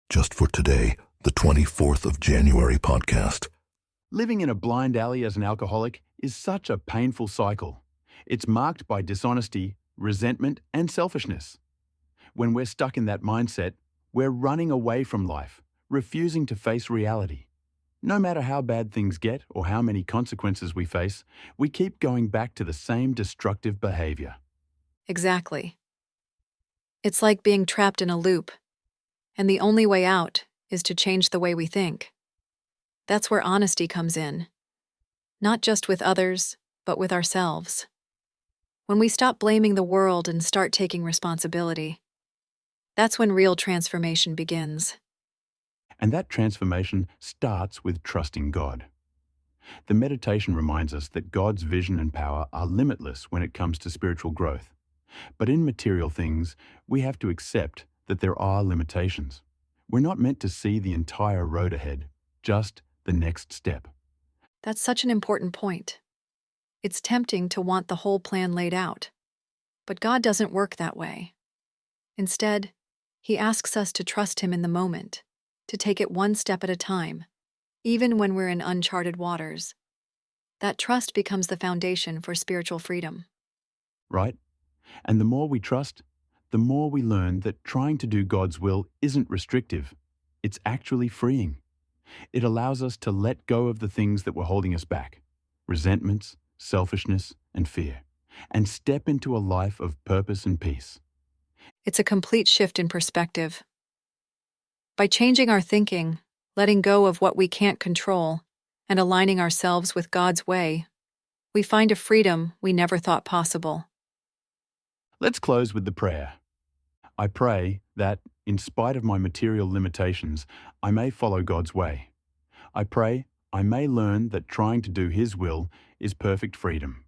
Just for today, the 24th of January podcast. Living in a blind alley as an alcoholic is such a painful cycle. It's marked by dishonesty, resentment, and selfishness. When we're stuck in that mindset, we're running away from life, refusing to face reality. No matter how bad things get or how many consequences we face, we keep going back to the same destructive behavior. Exactly. It's like being trapped in a loop, and the only way out is to change the way we think. That's where honesty comes in, not just with others, but with ourselves. When we stop blaming the world and start taking responsibility, that's when real transformation begins. And that transformation starts with trusting God. The meditation reminds us that God's vision and power are limitless when it comes to spiritual growth. But in material things, we have to accept that there are limitations. We're not meant to see the entire road ahead, just the next step. That's such an important point. It's tempting to want the whole plan laid out, but God doesn't work that way. Instead, He asks us to trust Him in the moment, to take it one step at a time, even when we're in uncharted waters. That trust becomes the foundation for spiritual freedom. Right? And the more we trust, the more we learn that trying to do God's will isn't restrictive. It's actually freeing. It allows us to let go of the things that were holding us back, resentments, selfishness, and fear, and step into a life of purpose and peace. It's a complete shift in perspective. By changing our thinking, letting go of what we can't control, and aligning ourselves with God's way, we find a freedom we never thought possible. Let's close with the prayer. I pray that, in spite of my material limitations, I may follow God's way. I pray I may learn that trying to do His will is perfect freedom.